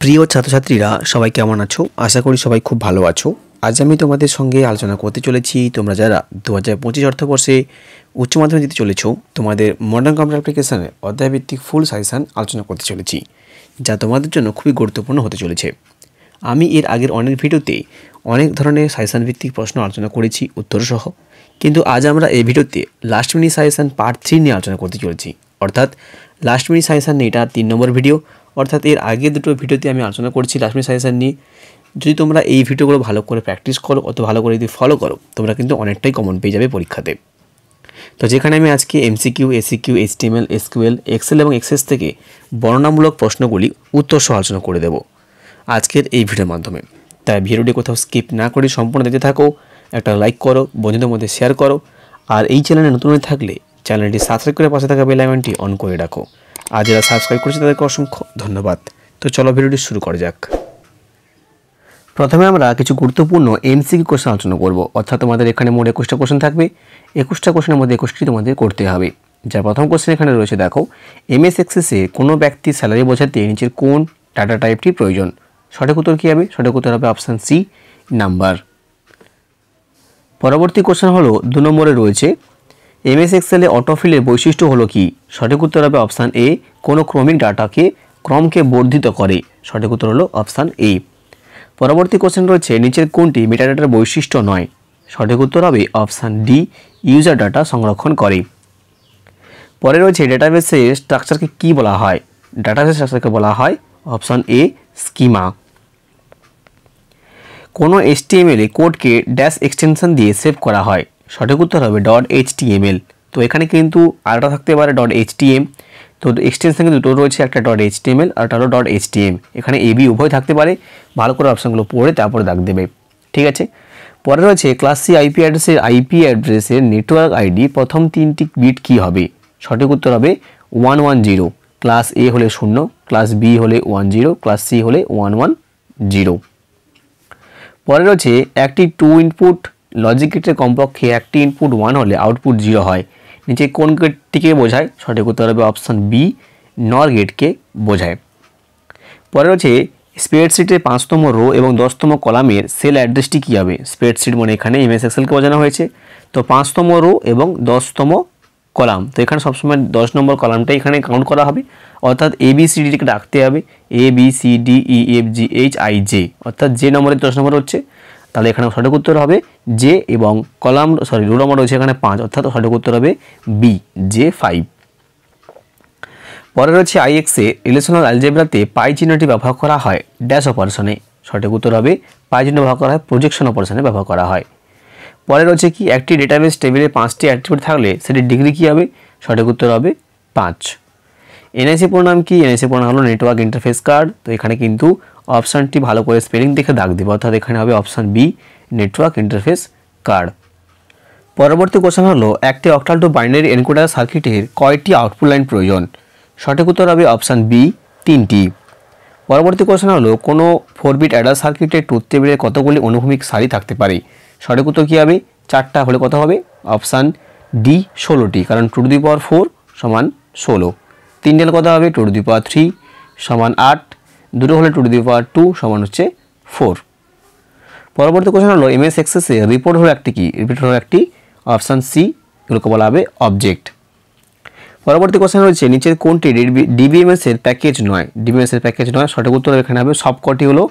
প্রিয় ছাত্রছাত্রীরা সবাই কেমন আছো? আশা করি সবাই খুব ভালো আছো। আজ আমি তোমাদের সঙ্গে আলোচনা করতে চলেছি তোমরা যারা 2025 অর্থবর্ষে উচ্চ মাধ্যমিক দিতে চলেছো, তোমাদের মডার্ন কম্পিউটার অ্যাপ্লিকেশনের অধ্যায়ভিত্তিক ফুল সাজেশন আলোচনা করতে চলেছি, যা তোমাদের জন্য খুবই গুরুত্বপূর্ণ হতে চলেছে। আমি এর আগের অনেক ভিডিওতে অনেক ধরনের সাজেশন ভিত্তিক প্রশ্ন আলোচনা করেছি উত্তরসহ, কিন্তু আজ আমরা এই ভিডিওতে লাস্ট মিনিট সাজেশন পার্ট 3 নিয়ে আলোচনা করতে চলেছি। অর্থাৎ লাস্ট মিনিট সাজেশন নিয়ে এটা 3 নম্বর ভিডিও। অর্থাৎ এর আগের দুটো ভিডিওতে আমি আলোচনা করছি লাস্ট মিনিট সাজেশন নিয়ে। যদি তোমরা এই ভিডিওগুলো ভালো করে প্র্যাকটিস করো, অত ভালো করে যদি ফলো করো, তোমরা কিন্তু অনেকটাই কমন পেয়ে যাবে পরীক্ষাতে। তো যেখানে আমি আজকে MCQ, SAQ, HTML, SQL, Excel এবং এক্সেস থেকে বর্ণনামূলক প্রশ্নগুলি উত্তর সহ আলোচনা করে দেব আজকের এই ভিডিওর মাধ্যমে। তাই ভিডিওটি কোথাও স্কিপ না করে সম্পূর্ণ দেখতে থাকো, একটা লাইক করো, বন্ধুদের মধ্যে শেয়ার করো, আর এই চ্যানেলে নতুন হয়ে থাকলে চ্যানেলটি সাবস্ক্রাইব করে পাশে থাকা বেল আইকনটি অন করে রাখো। আর যারা সাবস্ক্রাইব করেছে তাদেরকে অসংখ্য ধন্যবাদ। তো চলো ভিডিওটি শুরু করা যাক। প্রথমে আমরা কিছু গুরুত্বপূর্ণ এমসিকিউ কোশ্চেন আলোচনা করব। অর্থাৎ তোমাদের এখানে মোট 21টা কোশ্চেন থাকবে। 21টা কোশ্চেনের মধ্যে 21টি তোমাদের করতে হবে। যার প্রথম কোশ্চেন এখানে রয়েছে, দেখো, এমএস এক্সেসে কোনো ব্যক্তির স্যালারি বোঝাতে নিচের কোন ডাটা টাইপটি প্রয়োজন? সঠিক উত্তর কী হবে? সঠিক উত্তর হবে অপশান সি, নাম্বার। পরবর্তী কোশ্চেন হলো 2 নম্বরে রয়েছে, এমএস এক্সেলে অটোফিলের বৈশিষ্ট্য হলো কি? সঠিক উত্তর হবে অপশান এ, কোনো ক্রমিক ডাটাকে ক্রমকে বর্ধিত করে। সঠিক উত্তর হলো অপশান এ। পরবর্তী কোশ্চেন রয়েছে, নিচের কোনটি মেটাডাটার বৈশিষ্ট্য নয়? সঠিক উত্তর হবে অপশান ডি, ইউজার ডাটা সংরক্ষণ করে। পরে রয়েছে, ডেটাবেসের স্ট্রাকচারকে কি বলা হয়? ডেটাবেস স্ট্রাকচারকে বলা হয় অপশান এ, স্কিমা। কোনো HTML কোডকে ড্যাশ এক্সটেনশন দিয়ে সেভ করা হয়। সঠিক উত্তর হবে .html। তো এখানে কিন্তু আরেকটা থাকতে পারে .htm। তো এক্সটেনশন কিন্তু দুটো রয়েছে, একটা .html আর একটা হলো .htm। এখানে AB উভয় থাকতে পারে। ভালো করে অপশানগুলো পড়ে তারপরে দাগ দেবে, ঠিক আছে। পরে রয়েছে, ক্লাস সি আইপি অ্যাড্রেসের নেটওয়ার্ক আইডি প্রথম 3টি বিট কী হবে? সঠিক উত্তর হবে 110। ক্লাস এ হলে 0, ক্লাস বি হলে 10, ক্লাস সি হলে 110। পরে রয়েছে, একটি 2 ইনপুট লজিক গেটের কমপক্ষে একটি ইনপুট 1 হলে আউটপুট 0 হয়। নিচে কোন গেটটিকে বোঝায়? সঠিক উত্তর হবে অপশান বি, নর গেটকে বোঝায়। পরে রয়েছে, স্প্রেডশিটের 5তম রো এবং 10তম কলামের সেল অ্যাড্রেসটি কী হবে? স্প্রেডশিট মানে এখানে এমএস এক্সেলকে বোঝানো হয়েছে। তো 5তম রো এবং 10তম কলাম, তো এখানে সবসময় 10 নম্বর কলামটা এখানে কাউন্ট করা হবে। অর্থাৎ ABCDকে রাখতে হবে, ABCDEFGHIJ, অর্থাৎ যে নম্বরের 10 নম্বর হচ্ছে, তাহলে এখানে সঠিক উত্তর হবে জে, এবং কলাম রো নম্বর রয়েছে এখানে 5, অর্থাৎ সঠিক উত্তর হবে বি, J5। পরে রয়েছে, IX-এ রিলেশনাল অ্যালজেব্রাতে পাই চিহ্নটি ব্যবহার করা হয় ড্যাশ অপারেশনে। সঠিক উত্তর হবে পাই চিহ্ন ব্যবহার করা হয় প্রজেকশন অপারেশনে ব্যবহার করা হয়। পরে রয়েছে কি, একটি ডেটাবেস টেবিলে 5টি অ্যাট্রিবিউট থাকলে সেটির ডিগ্রি কী হবে? সঠিক উত্তর হবে 5। এনআইসি প্রোগ্রাম কি? এনআইসি প্রোগ্রাম হলো নেটওয়ার্ক ইন্টারফেস কার্ড। তো এখানে কিন্তু অপশানটি ভালো করে স্পেলিং দেখে দাগ দেবে, অর্থাৎ এখানে হবে option B, network interface card. পরবর্তী কোশ্চেন হলো, একটি অক্টাল টু বাইনারি এনকোডার সার্কিটের কয়টি আউটপুট লাইন প্রয়োজন? সঠিক উত্তর হবে অপশান বি, 3টি। পরবর্তী কোশ্চেন হলো, কোনো 4 বিট অ্যাডার সার্কিটের ট্রুথ টেবিলে কতগুলি অনুভূমিক সারি থাকতে পারে? সঠিক উত্তর কী হবে? 4টা হলে কত হবে? অপশান ডি, 16টি, কারণ 2^4 সমান 16। 3 হলে কত হবে? 2^3 সমান 8। 2 হলে 2^2 সমান হচ্ছে 4। পরবর্তী কোশ্চেন হলো, এমএস এক্সেসে রিপোর্ট হলো একটি কি? রিপোর্ট হলো একটি অপশান সি, এগুলোকে বলা হবে অবজেক্ট। পরবর্তী কোশ্চেন রয়েছে, নিচের কোনটি ডিবিএমএস-এর প্যাকেজ নয়? ডিবিএমএস-এর প্যাকেজ নয়, সঠিক উত্তর এখানে হবে সবকটি হলো,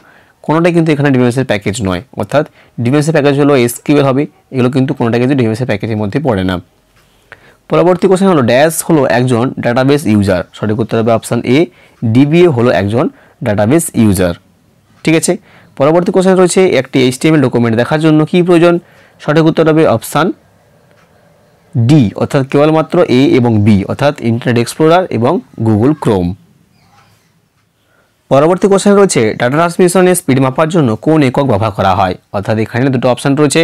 কোনোটাই কিন্তু এখানে ডিবিএমএস-এর প্যাকেজ নয়। অর্থাৎ ডিবিএমএস-এর প্যাকেজ হলো এসকিউএল হবে, এগুলো কিন্তু কোনোটা কিন্তু ডিবিএমএস-এর প্যাকেজের মধ্যে পড়ে না। পরবর্তী কোশ্চেন হলো, ড্যাশ হলো একজন ডাটাবেস ইউজার। সঠিক উত্তর হবে অপশান এ, ডিবিএ হলো একজন ডাটাবেস ইউজার, ঠিক আছে। পরবর্তী কোশ্চেন রয়েছে, একটি HTML ডকুমেন্ট দেখার জন্য কী প্রয়োজন? সঠিক উত্তর হবে অপশান ডি, অর্থাৎ কেবলমাত্র এ এবং বি, অর্থাৎ ইন্টারনেট এক্সপ্লোরার এবং গুগল ক্রোম। পরবর্তী কোশ্চেন রয়েছে, ডাটা ট্রান্সমিশনের স্পিড মাপার জন্য কোন একক ব্যবহার করা হয়? অর্থাৎ এখানে দুটো অপশান রয়েছে,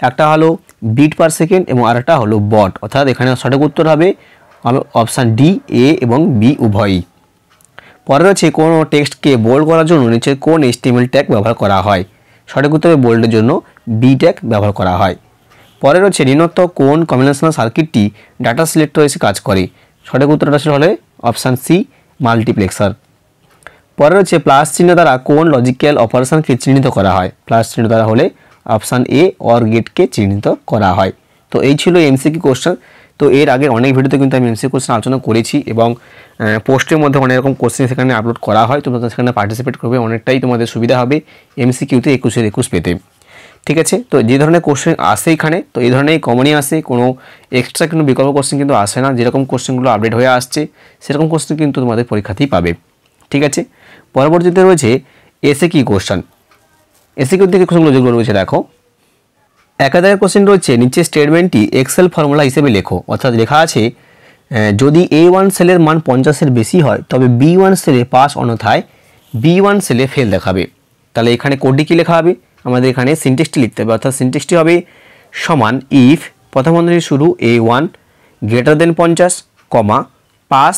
একটা হলো বিট পার সেকেন্ড এবং আরেকটা হলো বট, অর্থাৎ এখানে সঠিক উত্তর হবে অপশান ডি, এ এবং বি উভয়ই। পরে রয়েছে, কোনো টেক্সটকে বোল্ড করার জন্য নিচের কোন HTML ট্যাগ ব্যবহার করা হয়? সঠিক উত্তর হবে বোল্ডের জন্য বি ট্যাগ ব্যবহার করা হয়। পরে রয়েছে, নিম্নোক্ত কোন কম্বিনেশনাল সার্কিটটি ডাটা সিলেক্টর এসে কাজ করে? সঠিক উত্তরটা হলে অপশান সি, মাল্টিপ্লেক্সার। পরে রয়েছে প্লাস চিহ্ন দ্বারা কোন লজিক্যাল অপারেশনকে চিহ্নিত করা হয়? প্লাস চিহ্ন দ্বারা হলে অপশান এ অর গেটকে চিহ্নিত করা হয়। তো এই ছিল এমসিকিউ কোশ্চেন। তো এর আগে অনেক ভিডিওতে কিন্তু আমি এমসিকিউ কোশ্চেন আলোচনা করেছি এবং পোস্টের মধ্যে অনেক রকম কোশ্চেন সেখানে আপলোড করা হয়। তোমরা সেখানে পার্টিসিপেট করবে, অনেকটাই তোমাদের সুবিধা হবে এমসিকিউতে 21-21 পেতে। ঠিক আছে, তো যে ধরনের কোশ্চেন আসে এখানে, তো এই ধরনের কমনই আসে, কোনো এক্সট্রা কোনো বিকল্প কোশ্চেন কিন্তু আসে না। যেরকম কোশ্চেনগুলো আপডেট হয়ে আসছে সেরকম কোশ্চেন কিন্তু তোমাদের পরীক্ষাতেই পাবে। ঠিক আছে, পরবর্তীতে রয়েছে এসে কি কোশ্চেন। এসে কিউ থেকে কোশ্চেনগুলো যেগুলো রয়েছে দেখো, একাধারে কোশ্চেন রয়েছে নিচে স্টেটমেন্টটি এক্সেল ফর্মুলা হিসেবে লেখো। অর্থাৎ লেখা আছে যদি A1 সেলের মান 50-এর বেশি হয় তবে B1 সেলে পাস, অন্যথায় B1 সেলে ফেল দেখাবে। তাহলে এখানে কোডটি কী লেখা হবে? আমাদের এখানে সিনটেক্সটি লিখতে হবে। অর্থাৎ সিনটেক্সটি হবে সমান ইফ প্রথম বন্ধনী শুরু A1 greater than 50, pass,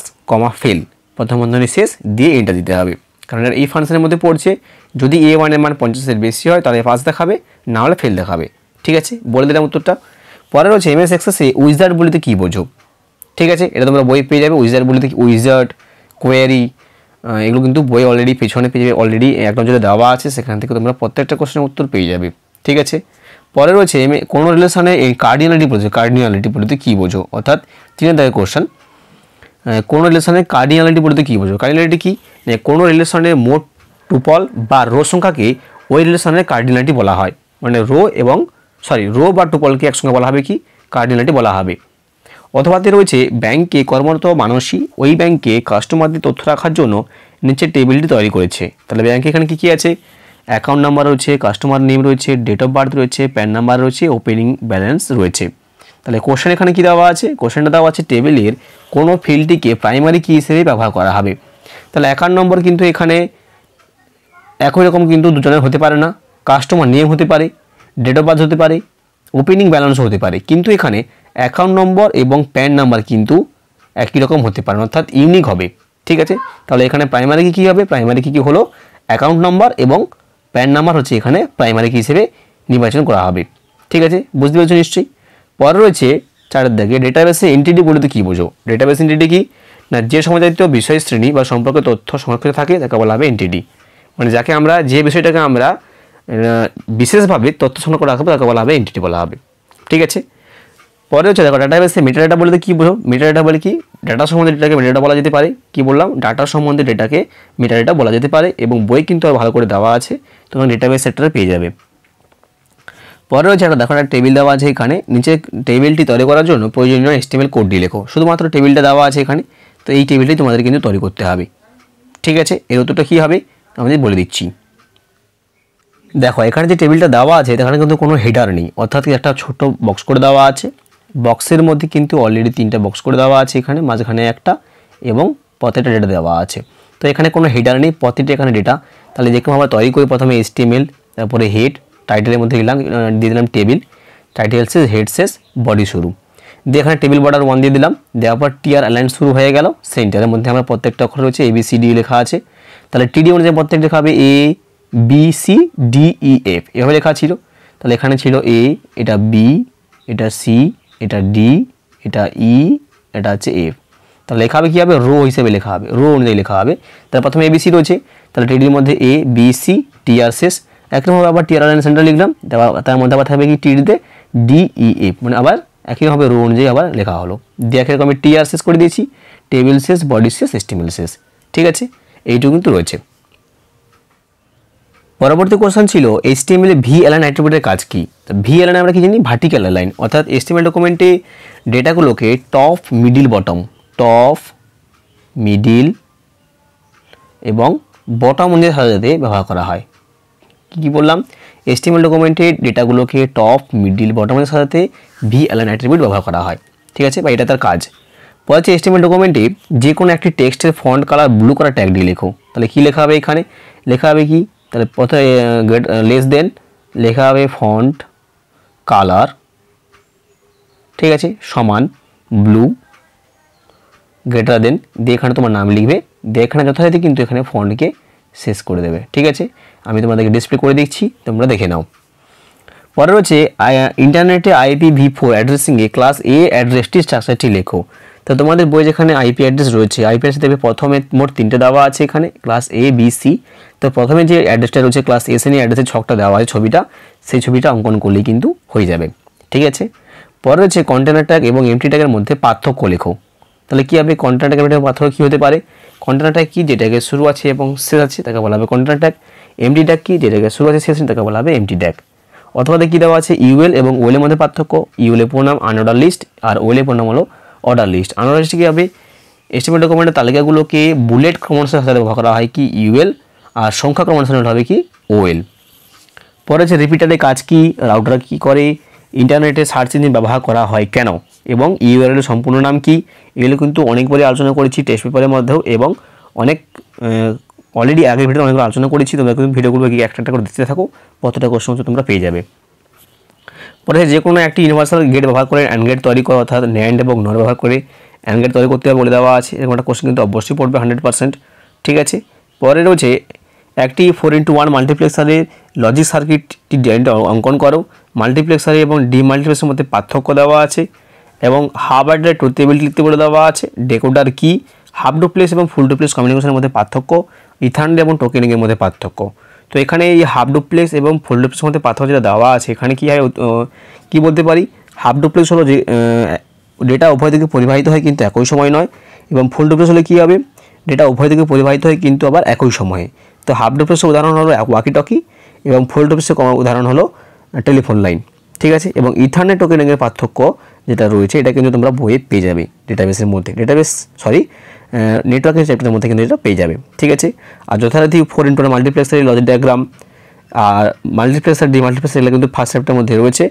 fail, প্রথম বন্ধনী শেষ দিয়ে এন্টার দিতে হবে। কারণ এই ফাংশনের মধ্যে পড়ছে যদি A1 এর মান 50-এর বেশি হয় তাহলে পাস দেখাবে, না হলে ফেল দেখাবে। ঠিক আছে, বলে দিলাম উত্তরটা। পরে রয়েছে MS এক্সেসে উইজার্ড বলতে কী বোঝো? ঠিক আছে, এটা তোমরা বই পেয়ে যাবে। উইজার্ড বলতে কি, উইজার্ড, কোয়েরি, এগুলো কিন্তু বই অলরেডি পেছনে পেয়ে অলরেডি এক নজরে দেওয়া আছে, সেখান থেকে তোমরা প্রত্যেকটা কোশ্চেনের উত্তর পেয়ে যাবে। ঠিক আছে, পরে রয়েছে কোনো রিলেশনে এই কার্ডিনালিটি বলছে। কার্ডিনালিটি বলতে কী বোঝো? অর্থাৎ 3 দাগের কোশ্চেন, কোনো রিলেশনের কার্ডিনালিটি বলতে কী বোঝো? কার্ডিনালিটি কি? কোনো রিলেশনের মোট টুপল বা রো সংখ্যাকে ওই রিলেশনের কার্ডিনালিটি বলা হয়। মানে রো বা টুপলকে একসঙ্গে বলা হবে কি? কার্ডিনালিটি বলা হবে। অথবাতে রয়েছে ব্যাংকে কর্মরত মানুষই ওই ব্যাংকে কাস্টমারদের তথ্য রাখার জন্য নিচের টেবিলটি তৈরি করেছে। তাহলে ব্যাংকে এখানে কী আছে? অ্যাকাউন্ট নাম্বার রয়েছে, কাস্টমার নেম রয়েছে, ডেট অফ বার্থ রয়েছে, প্যান নাম্বার রয়েছে, ওপেনিং ব্যালেন্স রয়েছে। তাহলে কোশ্চেন এখানে কী দেওয়া আছে? কোশ্চেনটা দেওয়া আছে টেবিলের কোনো ফিল্ডটিকে প্রাইমারি কি হিসেবে ব্যবহার করা হবে। তাহলে অ্যাকাউন্ট নম্বর কিন্তু এখানে একই রকম কিন্তু দুজনের হতে পারে না। কাস্টমার নেম হতে পারে, ডেট অফ বার্থ হতে পারে, ওপেনিং ব্যালেন্সও হতে পারে, কিন্তু এখানে অ্যাকাউন্ট নম্বর এবং প্যান নাম্বার কিন্তু একই রকম হতে পারে, অর্থাৎ ইউনিক হবে। ঠিক আছে, তাহলে এখানে প্রাইমারি কী হবে? প্রাইমারি কী হলো? অ্যাকাউন্ট নাম্বার এবং প্যান নাম্বার হচ্ছে এখানে প্রাইমারি কি হিসেবে নির্বাচন করা হবে। ঠিক আছে, বুঝতে পেরেছো নিশ্চয়ই। পরে রয়েছে 4 দাগে ডেটাবেসে এন্টিটি বলতে কী বোঝো? ডেটাবেস এন্টিটি কি না, যে সময়জাতীয় বিষয় শ্রেণী বা সম্পর্কে তথ্য সংরক্ষিত থাকে তাকে বলা হবে এন্টিটি। মানে যাকে আমরা, যে বিষয়টাকে আমরা বিশেষভাবে তথ্য সংগ্রহ করে রাখবো তাকে বলা হবে এন্টিটি বলা হবে। ঠিক আছে, পরে হচ্ছে দেখো ডাটাবেসে মেটাডাটা বলতে কী বোঝো? মেটাডাটা বলে কি? ডাটা সম্বন্ধে ডেটাকে মেটাডাটা বলা যেতে পারে। কি বললাম? ডাটা সম্বন্ধে ডেটাকে মেটাডাটা বলা যেতে পারে, এবং বই কিন্তু আর ভালো করে দেওয়া আছে, তোমরা ডেটাবেস সেক্টরে পেয়ে যাবে। পরে হচ্ছে একটা দেখো একটা টেবিল দেওয়া আছে এখানে, নিচে টেবিলটি তৈরি করার জন্য প্রয়োজনীয় HTML কোডটি লেখো। শুধুমাত্র টেবিলটা দেওয়া আছে এখানে, তো এই টেবিলটি তোমাদের কিন্তু তৈরি করতে হবে। ঠিক আছে, এর উত্তরটা কী হবে আমাদের বলে দিচ্ছি। দেখো এখানে যে টেবিলটা দেওয়া আছে এখানে কিন্তু কোনো হেডার নেই, অর্থাৎ একটা ছোট বক্স করে দেওয়া আছে। বক্সের মধ্যে কিন্তু অলরেডি 3টা বক্স করে দেওয়া আছে, এখানে মাঝখানে একটা, এবং প্রত্যেকটা ডেটা দেওয়া আছে। তো এখানে কোনো হেডার নেই, প্রতিটা এখানে ডেটা। তাহলে যেরকম আমরা তৈরি করি, প্রথমে HTML, তারপরে হেড, টাইটেলের মধ্যে দিয়ে দিলাম টেবিল, টাইটেল শেষ, হেড শেষ, বডি শুরু, দিয়ে এখানে টেবিল বর্ডার 1 দিয়ে দিলাম। দেওয়ার পর টিআর অ্যালাইন শুরু হয়ে গেল। সেন্টারের মধ্যে আমরা প্রত্যেকটা অক্ষর রয়েছে ABCD লেখা আছে। তাহলে TD অনুযায়ী প্রত্যেক লেখা হবে ABCDEF, এভাবে লেখা ছিল। তাহলে এখানে ছিল A, এটা B, এটা C, এটা D, এটা E, এটা হচ্ছে F। তাহলে লেখা হবে কী হবে? রো হিসেবে লেখা হবে, রো অনুযায়ী লেখা হবে। তাহলে প্রথমে ABC রয়েছে, তাহলে টিডির মধ্যে ABC, TR শেষ, একইভাবে আবার TR লাইন সেন্টার লিখলাম। তার মধ্যে আবার থাকবে কি TDতে DEF, মানে আবার একইভাবে রো অনুযায়ী আবার লেখা হলো। দিয়ে একই রকমের TR শেষ করে দিয়েছি, টেবিল শেষ, বডি শেষ, HTML শেষ। ঠিক আছে, এইটুকু কিন্তু রয়েছে। পরবর্তী কোশ্চেন ছিল HTML এ VLN অ্যাট্রিবিউটের কাজ কি? তো VLN আমরা কি জানি? ভার্টিক্যাল অ্যালাইন, অর্থাৎ HTML ডকুমেন্টে ডেটাগুলোকে top, middle, bottom, top, middle এবং বটম অনুযায়ী সাজাতে ব্যবহার করা হয়। কি বললাম? HTML ডকুমেন্টে ডেটাগুলোকে টপ, মিডিল, বটম অনুযায়ী সাজাতে VLN অ্যাট্রিবিউট ব্যবহার করা হয়। ঠিক আছে, বা এটা তার কাজ। পরে হচ্ছে HTML ডকুমেন্টে যে কোনো একটি টেক্সটের ফন্ট কালার ব্লু করা ট্যাগ দিয়ে লেখো। তাহলে কী লেখা হবে? এখানে লেখা হবে কি? তাহলে প্রথমে লেস দেন লেখা হবে ফন্ট কালার, ঠিক আছে, সমান ব্লু, গ্রেটার দেন, দিয়ে এখানে তোমার নাম লিখবে, দিয়ে এখানে যথারীতি কিন্তু এখানে ফন্টকে শেষ করে দেবে। ঠিক আছে, আমি তোমাদেরকে ডিসপ্লে করে দিচ্ছি, তোমরা দেখে নাও। পরে রয়েছে ইন্টারনেটে IPv4 অ্যাড্রেসিংয়ে ক্লাস A অ্যাড্রেসটি স্ট্রাকচারটি লেখো। তো তোমাদের বই যেখানে আইপি অ্যাড্রেস রয়েছে, আইপি অ্যাড্রেস দেবে প্রথমে মোট 3টে দেওয়া আছে এখানে ক্লাস এ বি সি। তো প্রথমে যে অ্যাড্রেসটা রয়েছে ক্লাস এ শ্রেণী অ্যাড্রেসের ছকটা দেওয়া আছে ছবিটা, সেই ছবিটা অঙ্কন করলেই কিন্তু হয়ে যাবে। ঠিক আছে, পরে রয়েছে কন্টেনার ট্যাগ এবং এমটি ট্যাগের মধ্যে পার্থক্য লেখো। তাহলে কী হবে, কন্টেনার ট্যাগের মধ্যে পার্থক্য কী হতে পারে? কন্টেনার ট্যাগ কী, যেটাকে শুরু আছে এবং শেষ আছে তাকে বলা হবে কন্টেনার ট্যাগ। এমটি ট্যাগ কী, যেটাকে শুরু আছে শেষ আছে তাকে বলা হবে এমটি ট্যাগ। অথবা কী দেওয়া আছে, ইউএল এবং ওএল এর মধ্যে পার্থক্য। ইউএল এর পুরো নাম আনঅর্ডার লিস্ট আর ওএল এর পুরো নাম হলো অর্ডার লিস্ট। আনঅর্ডার লিস্ট কী হবে, এস্টিমেট ডকুমেন্টের তালিকাগুলোকে বুলেট ক্রমানুসারে সাথে ব্যবহার করা হয় কি ইউএল, আর সংখ্যা ক্রমানুসারে হবে কি ওএল। পরে হচ্ছে রিপিটারের কাজ কি, রাউটার কী করে, ইন্টারনেটে সার্চ ইঞ্জিন ব্যবহার করা হয় কেন, এবং ইউআরএল এর সম্পূর্ণ নাম কি। এগুলো কিন্তু অনেকবারই আলোচনা করেছি টেস্ট পেপারের মধ্যেও, এবং অনেক অলরেডি আগের ভিডিওতে অনেকবার আলোচনা করেছি। তোমরা কিন্তু ভিডিওগুলো গিয়ে একটা একটা করে দিতে থাকো, কতটা কোশ্চেন হচ্ছে তোমরা পেয়ে যাবে। পরে যে কোনো একটি ইউনিভার্সাল গেট ব্যবহার করে অ্যান্ড গেট তৈরি করা, অর্থাৎ ন্যান্ড এবং নর ব্যবহার করে অ্যান্ড গেট তৈরি করতে হবে বলে দেওয়া আছে। এরকম একটা কোশ্চেন কিন্তু অবশ্যই পড়বে 100%। ঠিক আছে, পরে রয়েছে একটি 4x1 মাল্টিপ্লেক্সারের লজিক সার্কিটটি অঙ্কন করো। মাল্টিপ্লেক্সারে এবং ডিমাল্টিপ্লেক্সারের মধ্যে পার্থক্য দেওয়া আছে, এবং হাফ অ্যাডার ট্রুথ টেবিল লিখতে বলে দেওয়া আছে। ডেকোডার কি, হাফ ডুপ্লেক্স এবং ফুল ডুপ্লেক্স কমিউনিকেশনের মধ্যে পার্থক্য, ইথারনেট এবং টোকেনিংয়ের মধ্যে পার্থক্য। তো এখানে এই হাফ ডুপ্লেক্স এবং ফুল ডুপ্লেক্সের মধ্যে পার্থক্য যেটা দেওয়া আছে, এখানে কী হয় কী বলতে পারি, হাফ ডুপ্লেক্স হলো যে ডেটা উভয় দিকে পরিবাহিত হয় কিন্তু একই সময় নয়, এবং ফুল ডুপ্লেক্স হলে কী হবে, ডেটা উভয় দিকে পরিবাহিত হয় কিন্তু আবার একই সময়ে। তো হাফ ডুপ্লেক্সের উদাহরণ হলো ওয়াকি টকি, এবং ফুল ডুপ্লেক্সের উদাহরণ হলো টেলিফোন লাইন। ঠিক আছে, এবং ইথারনেট টোকেনিংয়ের পার্থক্য যেটা রয়েছে এটা কিন্তু তোমরা বইয়ে পেয়ে যাবে ডেটাবেসের মধ্যে, নেটওয়ার্কের চ্যাপ্টারের মধ্যে কিন্তু এটা পেয়ে যাবে। ঠিক আছে, আর যথারীতি 4x1 মাল্টিপ্লেক্সারের লজিক ডায়াগ্রাম আর মাল্টিপ্লেক্সার ডিমাল্টিপ্লেক্সার এগুলো কিন্তু ফার্স্ট চ্যাপ্টারের মধ্যে রয়েছে।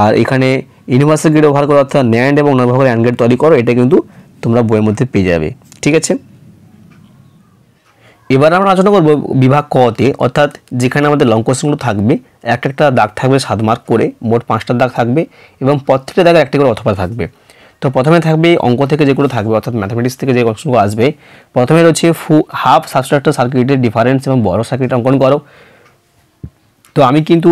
আর এখানে ইউনিভার্সাল গেট ব্যবহার করা, অর্থাৎ ন্যান্ড এবং নর ব্যবহার করে অ্যান্ড গেট তৈরি করো, এটা কিন্তু তোমরা বইয়ের মধ্যে পেয়ে যাবে। ঠিক আছে, এবার আমরা আলোচনা করবো বিভাগ কতে, অর্থাৎ যেখানে আমাদের লং কোশ্চেনগুলো থাকবে, একটা দাগ থাকবে 7 মার্ক করে, মোট 5টা দাগ থাকবে, এবং প্রত্যেকটা দাগে একটা করে অথবা থাকবে। তো প্রথমে থাকবে অঙ্ক থেকে যেগুলো থাকবে, অর্থাৎ ম্যাথমেটিক্স থেকে যে কোশ্চেনগুলো আসবে। প্রথমে রয়েছে হাফ সাবস্ট্রাক্টর সার্কিটের ডিফারেন্স এবং বড় সার্কিট অঙ্কন করো। তো আমি কিন্তু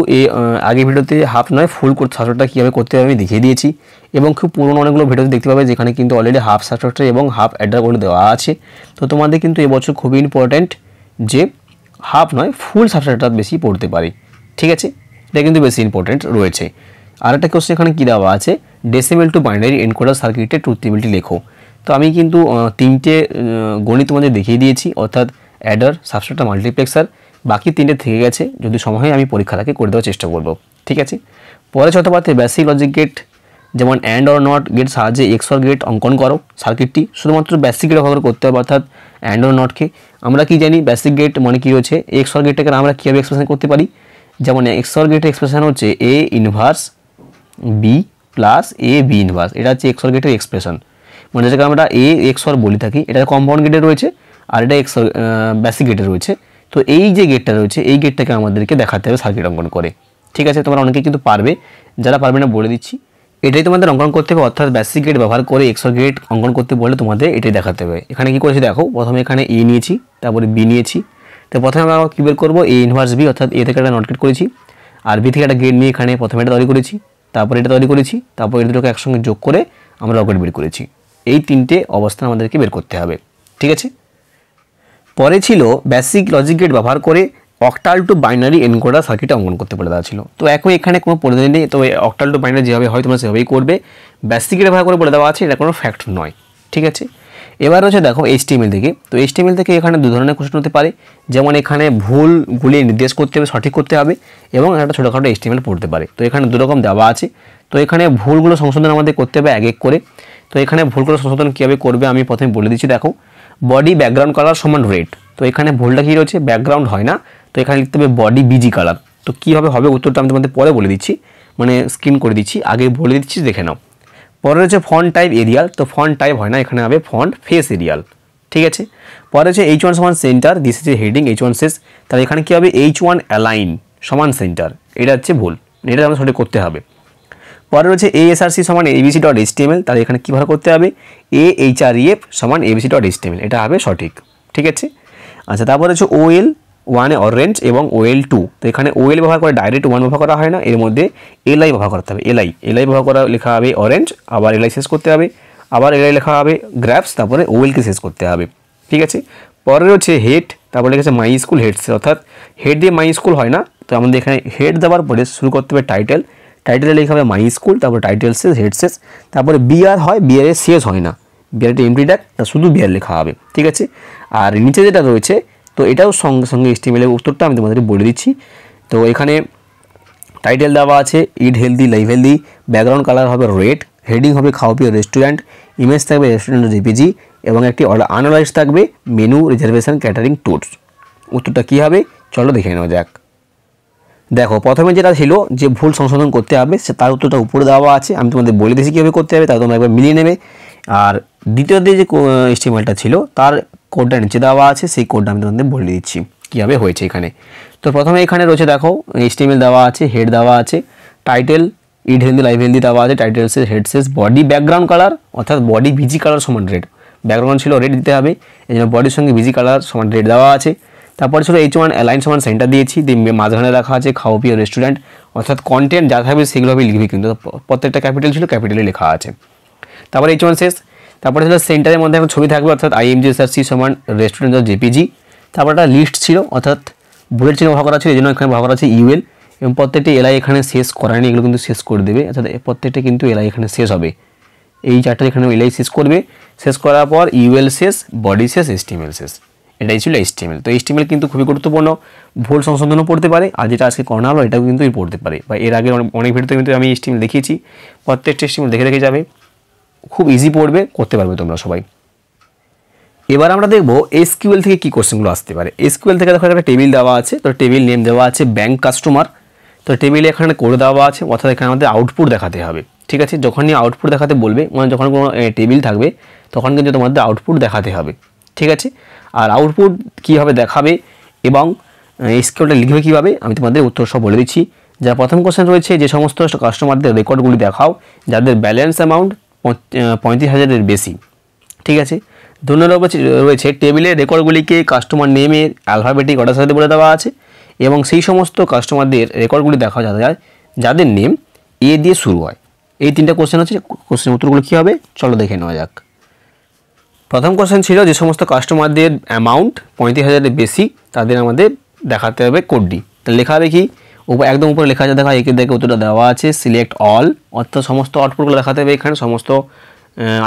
আগের ভিডিওতে হাফ নয় ফুল সাবস্ট্রাক্টরটা কীভাবে করতে হবে আমি দেখিয়ে দিয়েছি, এবং খুব পুরনো অনেকগুলো ভিডিওতে দেখতে পাবে যেখানে কিন্তু অলরেডি হাফ সাবস্ট্রাক্টর এবং হাফ অ্যাডার করে দেওয়া আছে। তো তোমাদের কিন্তু এবছর খুবই ইম্পর্ট্যান্ট যে হাফ নয় ফুল সাবস্ট্রাক্টর বেশি পড়তে পারি। ঠিক আছে, এটা কিন্তু বেশি ইম্পর্ট্যান্ট রয়েছে। আর একটা কোশ্চেন এখানে কী দেওয়া আছে, ডেসিমেল টু বাইনারি এনকোডার সার্কিটের ট্রুথ টেবিলটি লেখো। তো আমি কিন্তু 3টে গণিত তোমাদের দেখিয়ে দিয়েছি, অর্থাৎ অ্যাডার, সাবস্ট্রাক্টর, মাল্টিপ্লেক্সার। বাকি 3টে থেকে গেছে, যদি সময় হয় আমি পরীক্ষাটাকে করে দেওয়ার চেষ্টা করব। ঠিক আছে, পরে চট্টোপাধ্যায় বেসিক লজিক গেট যেমন অ্যান্ড অর নট গেট সাহায্যে এক্সঅর গেট অঙ্কন করো। সার্কিটটি শুধুমাত্র বেসিক গেট ব্যবহার করতে হবে, অর্থাৎ অ্যান্ড অর নটকে আমরা কি জানি, বেসিক গেট মানে কী রয়েছে, এক্সঅর গেটটাকে আমরা কীভাবে এক্সপ্রেশন করতে পারি, যেমন এক্সঅর গেটের এক্সপ্রেশন হচ্ছে A inverse B plus A B inverse, এটা হচ্ছে এক্সঅর গেটের এক্সপ্রেশন। মানে যেটাকে আমরা এ এক্সঅর বলে থাকি, এটা কম্পাউন্ড গেটে রয়েছে আর এটা এক্সঅর বেসিক গেটে রয়েছে। তো এই যে গেটটা রয়েছে এই গেটটাকে আমাদেরকে দেখাতে হবে সার্কিট অঙ্কন করে। ঠিক আছে, তোমরা অনেকে কিন্তু পারবে, যারা পারবে না বলে দিচ্ছি, এটাই তোমাদের অঙ্কন করতে হবে, অর্থাৎ বেসিক গেট ব্যবহার করে এক্সঅর গেট অঙ্কন করতে বলে তোমাদের এটাই দেখাতে হবে। এখানে কি করেছি দেখো, প্রথমে এখানে এ নিয়েছি, তারপরে বি নিয়েছি। তো প্রথমে আমরা কী বের করবো, এ ইনভার্স বি, অর্থাৎ এ থেকে একটা নট গেট করেছি, আর বি থেকে একটা গেট নিয়ে এখানে প্রথমে এটা তৈরি করেছি, তারপরে এটা তৈরি করেছি, তারপর এটা দুটোকে একসঙ্গে যোগ করে আমরা লকেট বের করেছি। এই 3টে অবস্থান আমাদেরকে বের করতে হবে। ঠিক আছে, পরে ছিল বেসিক লজিক গেট ব্যবহার করে octal two binary encoder circuit অঙ্কন করতে বলে দেওয়া ছিল। তো এখন এখানে কোনো পরিধি নেই, তো অক্টাল টু বাইনারি যেভাবে হয় তোমরা সেভাবেই করবে, বেসিক গেট ব্যবহার করে বলে দেওয়া আছে, এটা কোনো ফ্যাক্ট নয়। ঠিক আছে, এবার হচ্ছে দেখো এইচটিএমএল থেকে। তো এইচটিএমএল থেকে এখানে 2 ধরনের কোশ্চেন হতে পারে, যেমন এখানে ভুলগুলি নির্দেশ করতে হবে, সঠিক করতে হবে, এবং একটা ছোটোখাটো এইচটিএমএল পড়তে পারে। তো এখানে 2 রকম দেওয়া আছে। তো এখানে ভুলগুলো সংশোধন আমাদের করতে হবে এক এক করে। তো এখানে ভুলগুলো সংশোধন কীভাবে করবে আমি প্রথমে বলে দিচ্ছি। দেখো, বডি ব্যাকগ্রাউন্ড কালার সমান রেড। তো এখানে ভুলটা কী রয়েছে, ব্যাকগ্রাউন্ড হয় না, তো এখানে লিখতে হবে বডি বিজি কালার। তো কীভাবে হবে উত্তরটা আমি তোমাদের পরে বলে দিচ্ছি, মানে স্ক্রিন করে দিচ্ছি, আগে বলে দিচ্ছি, দেখে নাও। পরে রয়েছে ফন্ট টাইপ এরিয়াল। তো ফন্ট টাইপ হয় না, এখানে হবে ফন্ট ফেস এরিয়াল। ঠিক আছে, পরে হচ্ছে H1 সমান centre, this is heading H1 শেষ, তাহলে এখানে কী হবে H1 অ্যালাইন সমান সেন্টার, এটা হচ্ছে ভুল, এটা আমাদের সঠিক করতে হবে। পরে রয়েছে ASRC সমান abc.html, তাহলে এখানে কীভাবে করতে হবে AHREF সমান abc.html, এটা হবে সঠিক। ঠিক আছে, আচ্ছা, তারপরে হচ্ছে OL1 অরেঞ্জ এবং OL2। তো এখানে OL ব্যবহার করে ডাইরেক্ট 1 ব্যবহার করা হয় না, এর মধ্যে LI ব্যবহার করতে হবে, LI ব্যবহার করা লেখা হবে অরেঞ্জ, আবার LI শেষ করতে হবে। আবার এটাই লেখা হবে গ্রাফস, তারপরে ওয়েলকে শেষ করতে হবে। ঠিক আছে, পরে রয়েছে হেড, তারপরে লেখা আছে মাই স্কুল হেডস, অর্থাৎ হেড দিয়ে মাই স্কুল হয় না, তো আমাদের এখানে হেড দেওয়ার পরে শুরু করতে হবে টাইটেল, টাইটেলে লেখা হবে মাই স্কুল, তারপর টাইটেল শেষ, হেড শেষ, তারপরে বিআর হয়, বিআর এর শেষ হয় না, বিআর একটা এমটি ট্যাগ, তা শুধু বিআর লেখা হবে। ঠিক আছে, আর নিচে যেটা রয়েছে তো এটাও সঙ্গে সঙ্গে HTML এর উত্তরটা আমি তোমাদের বলে দিচ্ছি। তো এখানে টাইটেল দেওয়া আছে ইট healthy live healthy, background colour হবে রেড, হেডিং হবে খাও পিও রেস্টুরেন্ট, ইমেজ থাকবে রেস্টুরেন্ট জেপিজি এবং একটি আনালাইজ থাকবে মেনু রিজার্ভেশন ক্যাটারিং ট্যুরস। উত্তরটা কী হবে চলো দেখে নেওয়া যাক। দেখো প্রথমে যেটা ছিল যে ভুল সংশোধন করতে হবে সে তার উত্তরটা উপরে দেওয়া আছে, আমি তোমাদের বলে দিয়েছি কীভাবে করতে হবে, তাই তোমরা একবার মিলিয়ে নেবে। আর দ্বিতীয়তে যে HTML-টা ছিল তার কোডটা নিচে দেওয়া আছে, সেই কোডটা আমি তোমাদের বলে দিচ্ছি কীভাবে হয়েছে এখানে। তো প্রথমে এখানে রয়েছে দেখো HTML দেওয়া আছে, হেড দেওয়া আছে, টাইটেল ইট হেলদি লাইভ হেলদি দেওয়া আছে, টাইটেল শেষ, হেড শেষ, বডি ব্যাকগ্রাউন্ড কালার অর্থাৎ বডি ভিজি কালার সমান রেড, ব্যাকগ্রাউন্ড ছিল রেড দিতে হবে, এই জন্য বডির সঙ্গে ভিজি কালার সমান রেড দেওয়া আছে। তারপরে ছিল H1 অ্যালাইন সমান সেন্টার দিয়েছি, দিয়ে মাঝখানে রাখা আছে খাও পিও রেস্টুরেন্ট, অর্থাৎ কন্টেন্ট যা থাকবে সেগুলোভাবে লিখবি, কিন্তু প্রত্যেকটা ক্যাপিটাল ছিল, ক্যাপিটালে লেখা আছে। তারপরে H1 শেষ, তারপরে ছিল সেন্টারের মধ্যে একটা ছবি থাকবে, অর্থাৎ IMGSRC সমান রেস্টুরেন্ট জেপিজি, তারপর একটা লিস্ট ছিল অর্থাৎ বুলেট চিহ্ন ব্যবহার করা ছিল, এই জন্য এখানে ব্যবহার আছে ইউএল, এবং প্রত্যেকটি এলআই এখানে শেষ করায়নি, এগুলো কিন্তু শেষ করে দেবে, অর্থাৎ প্রত্যেকটা কিন্তু এলআই এখানে শেষ হবে, এই চারটা এখানে এলআই শেষ করবে, শেষ করার পর ইউএল শেষ, বডি শেষ, HTML শেষ, এটাই ছিল HTML। তো HTML কিন্তু খুবই গুরুত্বপূর্ণ, ভুল সংশোধনও পড়তে পারে, আর যেটা আজকে করানো হলো এটাও কিন্তু পড়তে পারে, বা এর আগে অনেক ভিডিওতে কিন্তু আমি HTML দেখিয়েছি, প্রত্যেকটা HTML দেখে যাবে, খুব ইজি পড়বে, করতে পারবে তোমরা সবাই। এবার আমরা দেখব SQL থেকে কী কোশ্চেনগুলো আসতে পারে। SQL থেকে দেখো একটা টেবিল দেওয়া আছে, তো টেবিল নেম দেওয়া আছে ব্যাংক কাস্টমার, তো টেবিলে এখানে করে দেওয়া আছে, অর্থাৎ এখানে আমাদের আউটপুট দেখাতে হবে। ঠিক আছে, যখনই আউটপুট দেখাতে বলবে, মানে যখন কোনো টেবিল থাকবে তখন কিন্তু তোমাদের আউটপুট দেখাতে হবে। ঠিক আছে, আর আউটপুট কীভাবে দেখাবে এবং SQLটা লিখবে কীভাবে আমি তোমাদের উত্তর সব বলে দিচ্ছি। যা প্রথম কোশ্চেন রয়েছে, যে সমস্ত কাস্টমারদের রেকর্ডগুলি দেখাও যাদের ব্যালেন্স অ্যামাউন্ট 35,000-এর বেশি। ঠিক আছে, 2 নম্বর রয়েছে টেবিলের রেকর্ডগুলিকে কাস্টমার নেমের অ্যালফাবেটিক অর্ডার সাথে বলে দেওয়া আছে, এবং সেই সমস্ত কাস্টমারদের রেকর্ডগুলি দেখা যায় যাদের নেম এ দিয়ে শুরু হয়। এই 3টা কোশ্চেন হচ্ছে, কোশ্চেন উত্তরগুলো কী হবে চলো দেখে নেওয়া যাক। প্রথম কোশ্চেন ছিল যে সমস্ত কাস্টমারদের অ্যামাউন্ট 35,000-এর বেশি তাদের আমাদের দেখাতে হবে কোডটি, তাহলে লেখা হবে কি একদম উপরে লেখা আছে, দেখা একে দেখে উত্তরটা দেওয়া আছে সিলেক্ট অল, অর্থাৎ সমস্ত আউটপুটগুলো দেখাতে হবে, এখানে সমস্ত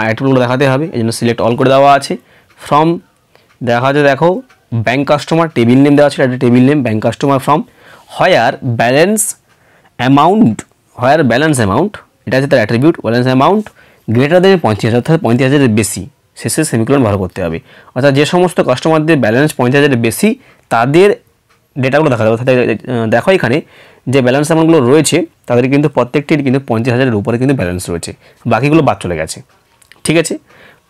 আইটেমগুলো দেখাতে হবে, এই জন্য সিলেক্ট অল করে দেওয়া আছে। ফ্রম দেখা আছে, দেখো ব্যাংক কাস্টমার টেবিল নেম দেওয়া ছিল, একটা table name bank customer from where balance amount, এটা হচ্ছে তার attribute, balance amount greater than 35,000, অর্থাৎ 35,000-এর বেশি, শেষে সেমিকোলন ব্যবহার করতে হবে, অর্থাৎ যে সমস্ত কাস্টমারদের ব্যালেন্স 35,000-এর বেশি তাদের ডেটাগুলো দেখা যাবে। অর্থাৎ দেখো এখানে যে ব্যালেন্স অ্যামাউন্টগুলো রয়েছে তাদের কিন্তু প্রত্যেকটির কিন্তু 50,000-এর উপরে কিন্তু ব্যালেন্স রয়েছে, বাকিগুলো বাদ চলে গেছে। ঠিক আছে,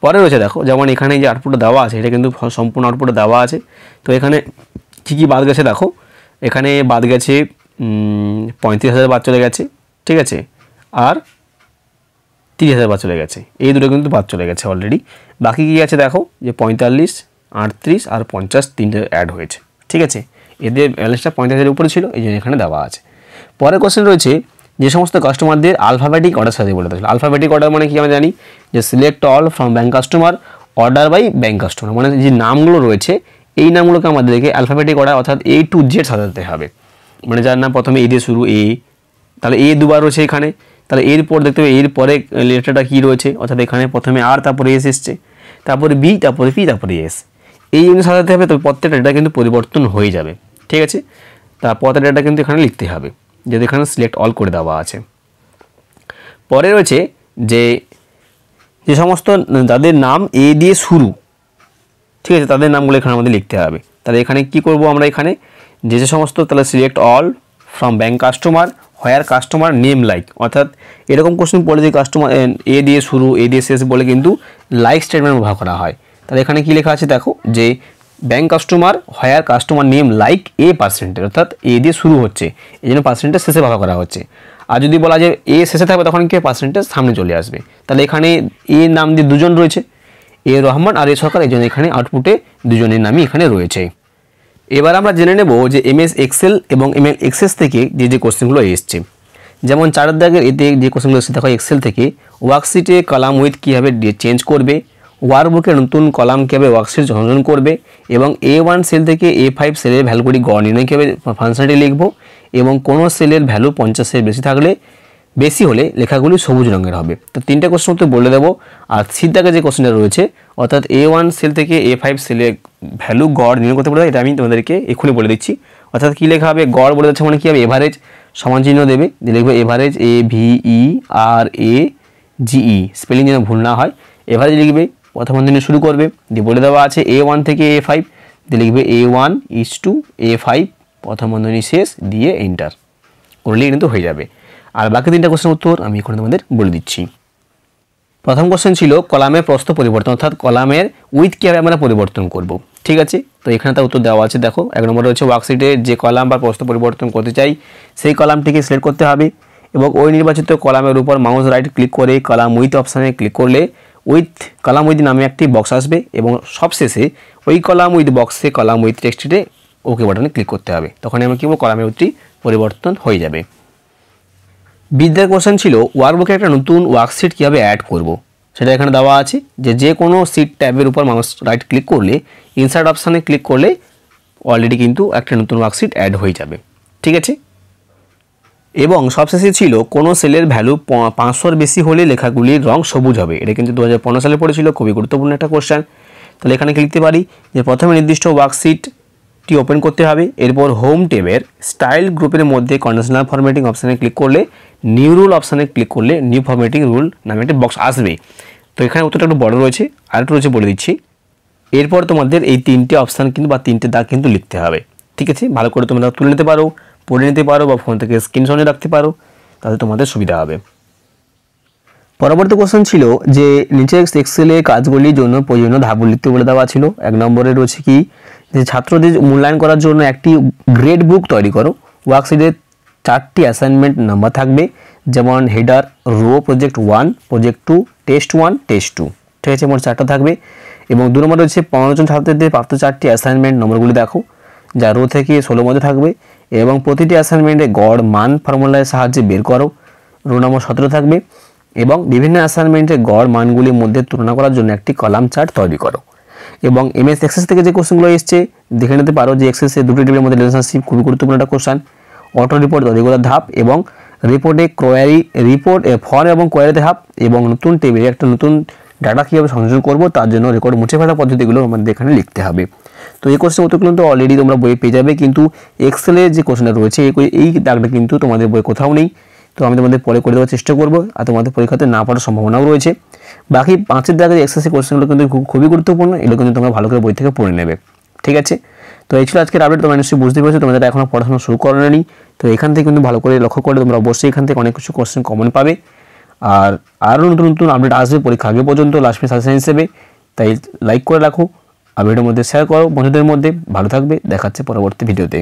পরে রয়েছে দেখো যেমন এখানে যে আউটপুটটা দেওয়া আছে এটা কিন্তু সম্পূর্ণ আউটপুটে দেওয়া আছে, তো এখানে কী কী বাদ গেছে দেখো, এখানে বাদ গেছে 35,000 বাদ চলে গেছে। ঠিক আছে, আর 30,000 বাদ চলে গেছে, এই দুটো কিন্তু বাদ চলে গেছে অলরেডি। বাকি কী আছে দেখো যে 45, 38 আর 50 তিনটে অ্যাড হয়েছে। ঠিক আছে, এদের ব্যালেন্সটা 50,000-এর উপরে ছিল, এই জন্য এখানে দেওয়া আছে। পরে কোশ্চেন রয়েছে যে সমস্ত কাস্টমারদের আলফাবেটিক অর্ডার সাথে বলে দেওয়া। আলফাবেটিক অর্ডার মানে কি আমরা জানি যে select all from bank customer order by bank customer, মানে যে নামগুলো রয়েছে এই নামগুলোকে আমাদেরকে অ্যালফাবেটিক অর্ডার অর্থাৎ A to Z সাজাতে হবে, মানে যার নাম প্রথমে A দিয়ে শুরু এ, তাহলে A দুবার রয়েছে এখানে, তাহলে এরপর দেখতে হবে এর পরে লেটারটা কী রয়েছে, অর্থাৎ এখানে প্রথমে আর, তারপরে এস এসছে, তারপরে বি, তারপরে পি, তারপরে এস, এই জন্য সাজাতে হবে। তবে প্রত্যেকটা ডেটা কিন্তু পরিবর্তন হয়ে যাবে। ঠিক আছে, তারপর ডেটা কিন্তু এখানে লিখতে হবে, যদি এখানে সিলেক্ট অল করে দেওয়া আছে। পরে রয়েছে যে সমস্ত যাদের নাম এ দিয়ে শুরু, ঠিক আছে, তাদের নামগুলো এখানে আমাদের লিখতে হবে। তাহলে এখানে কি করব আমরা, এখানে যে সমস্ত, তাহলে select all from bank customer where customer name like, অর্থাৎ এরকম কোশ্চেন পড়ে যে কাস্টমার এ দিয়ে শুরু এ দিয়ে শেষ বলে কিন্তু লাইক স্টেটমেন্ট ব্যবহার করা হয়। তাহলে এখানে কি লেখা আছে দেখো যে bank customer where customer name like a percentage, অর্থাৎ এ দিয়ে শুরু হচ্ছে এই জন্য পার্সেন্টেজ শেষে ব্যবহার করা হচ্ছে। আর যদি বলা যায় এ শেষে থাকবে তখন কি পার্সেন্টেজ সামনে চলে আসবে। তাহলে এখানে এ নাম দিয়ে দুজন রয়েছে, এ রহমান আর এ সরকার, এই জন্য এখানে আউটপুটে দুজনের নামই এখানে রয়েছে। এবার আমরা জেনে নেব যে MS এক্সেল এবং ML এক্সেস থেকে যে কোশ্চেনগুলো এসছে, যেমন 4 দাগের এতে যে কোশ্চেনগুলো এসেছে দেখো এক্সেল থেকে ওয়ার্কশিটে কলাম উইথ কীভাবে চেঞ্জ করবে, ওয়ার্কবুকে নতুন কলাম কীভাবে ওয়ার্কশিট সংযোজন করবে এবং A1 সেল থেকে A5 সেলের ভ্যালুগুলি গড় নির্ণয় কীভাবে ফাংশনটি লিখব এবং কোনো সেলের ভ্যালু 50-এর বেশি হলে লেখাগুলি সবুজ রঙের হবে। তো 3টে কোশ্চেন তো বলে দেবো। আর সিদ্ধাকে যে কোশ্চেনটা রয়েছে অর্থাৎ A1 সেল থেকে A5 সেলের ভ্যালু গড় নির্ণয় করতে পারবে, এটা আমি তোমাদেরকে এক্ষুনি বলে দিচ্ছি। অর্থাৎ কী লেখা হবে, গড় বলে যাচ্ছে মানে কী হবে, এভারেজ সমান চিহ্ন দেবে, দিয়ে লিখবে এভারেজ AVERAGE, স্পেলিং যেন ভুল না হয়। এভারেজ লিখবে, প্রথম বন্ধনী শুরু করবে, দিয়ে বলে দেওয়া আছে A1 থেকে A5, দিয়ে লিখবে A1 = A5 প্রথম বন্ধনী শেষ দিয়ে এন্টার করলেই কিন্তু হয়ে যাবে। আর বাকি 3টা কোশ্চেনের উত্তর আমি এখন তোমাদের বলে দিচ্ছি। প্রথম কোশ্চেন ছিল কলামের প্রস্থ পরিবর্তন, অর্থাৎ কলামের উইথ কীভাবে আমরা পরিবর্তন করব। ঠিক আছে, তো এখানে তার উত্তর দেওয়া আছে। দেখো 1 নম্বরে হচ্ছে ওয়ার্কশিটে যে কলাম বা প্রস্থ পরিবর্তন করতে চাই সেই কলামটিকে সিলেক্ট করতে হবে এবং ওই নির্বাচিত কলামের উপর মাউস রাইট ক্লিক করে কলাম উইথ অপশানে ক্লিক করলে কলাম উইথ নামে একটি বক্স আসবে এবং সবশেষে ওই কলাম উইথ বক্সে কলাম উইথ টেক্সটে ওকে বাটনে ক্লিক করতে হবে, তখন আমি কী বলবো, কলামের উইথটি পরিবর্তন হয়ে যাবে। বিদ্যার কোশ্চেন ছিল ওয়ার্কবুকে একটা নতুন ওয়ার্কশিট কীভাবে অ্যাড করব, সেটা এখানে দেওয়া আছে যে কোনো সিট ট্যাবের উপর মাউস রাইট ক্লিক করলে ইনসার্ট অপশানে ক্লিক করলে অলরেডি কিন্তু একটা নতুন ওয়ার্কশিট অ্যাড হয়ে যাবে। ঠিক আছে, এবং সবশেষে ছিল কোনো সেলের ভ্যালু 500-এর বেশি হলে লেখাগুলির রং সবুজ হবে। এটা কিন্তু 2015 সালে পড়েছিল, খুবই গুরুত্বপূর্ণ একটা কোশ্চেন। তাহলে এখানে কি লিখতে পারি যে প্রথমে নির্দিষ্ট ওয়ার্কশিটটি ওপেন করতে হবে, এরপর হোম ট্যাবের স্টাইল গ্রুপের মধ্যে কন্ডিশনাল ফরম্যাটিং অপশানে ক্লিক করলে নিউ রুল অপশানে ক্লিক করলে নিউ ফরম্যাটিং রুল নামে একটা বক্স আসবে। তো এখানে উত্তরটা একটু বড় রয়েছে, আর একটু রয়েছে বলে দিচ্ছি। এরপর তোমাদের এই 3টে অপশান কিন্তু বা 3টে দাগ কিন্তু লিখতে হবে। ঠিক আছে, ভালো করে তোমরা তুলে নিতে পারো, পড়ে নিতে পারো বা ফোন থেকে স্ক্রিনশটে রাখতে পারো, তাহলে তোমাদের সুবিধা হবে। পরবর্তী কোশ্চেন ছিল যে নিচের এক্সেলে কাজগুলির জন্য প্রয়োজনীয় ধাপগুলি লিখতে বলে দেওয়া ছিল। 1 নম্বরে রয়েছে কি, যে ছাত্রদের মূল্যায়ন করার জন্য একটি গ্রেড বুক তৈরি করো। ওয়ার্কশিটে 4টি অ্যাসাইনমেন্ট নাম্বার থাকবে, যেমন header, row, project 1, project 2, test 1, test 2। ঠিক আছে, মোট 4টা থাকবে। এবং 2 নম্বরে রয়েছে 15 জন ছাত্রদের প্রাপ্ত 4টি অ্যাসাইনমেন্ট নম্বরগুলি দেখো, যা রো থেকে 16 মধ্যে থাকবে এবং প্রতিটি অ্যাসাইনমেন্টে গড় মান ফর্মুলার সাহায্যে বের করো। রো নম্বর 17 থাকবে এবং বিভিন্ন অ্যাসাইনমেন্টের গড় মানগুলির মধ্যে তুলনা করার জন্য একটি কলাম চার্ট তৈরি করো। এবং MS এক্সেস থেকে যে কোশ্চেনগুলো এসছে দেখে নিতে পারো যে এক্সেসে 2টি টেবিলের মধ্যে রিলেশনশিপ খুবই গুরুত্বপূর্ণ একটা কোশ্চেন। অটো রিপোর্ট তৈরি করার ধাপ এবং ফর এবং কোয়ারিতে ধাপ এবং নতুন টেবিলে একটা নতুন ডাটা কীভাবে সংযোজন করবো তার জন্য রেকর্ড মুছে ফেলা পদ্ধতিগুলো আমাদের এখানে লিখতে হবে। তো এই কোশ্চেন উত্তরগুলো তো অলরেডি তোমরা বইয়ে পেয়ে যাবে, কিন্তু এক্সেলে যে কোশ্চেনটা রয়েছে এই দাগটা কিন্তু তোমাদের বই কোথাও নেই। তো আমি তোমাদের পরে করে দেওয়ার চেষ্টা করবো, আর তোমাদের পরীক্ষাতে না পড়ার সম্ভাবনাও রয়েছে। বাকি 5-এর দাগের এক্সেসের কোশ্চেনগুলো কিন্তু খুবই গুরুত্বপূর্ণ, এগুলো কিন্তু তোমরা ভালো করে বই থেকে পড়ে নেবে। ঠিক আছে, তো এই ছিল আজকের আপডেট। তোমরা নিশ্চয়ই বুঝতে পেরেছো, তোমাদের এখনও পড়াশোনা শুরু করেনি। তো এখান থেকে কিন্তু ভালো করে লক্ষ্য করে তোমরা অবশ্যই এখান থেকে অনেক কিছু কোশ্চেন কমন পাবে। আর আরও নতুন নতুন আপডেট আসবে পরীক্ষা আগে পর্যন্ত লাস্ট মিনিট সাজেশন হিসেবে। তাই লাইক করে রাখো আর ভিডিওর মধ্যে শেয়ার করো বন্ধুদের মধ্যে। ভালো থাকবে, দেখাচ্ছে পরবর্তী ভিডিওতে।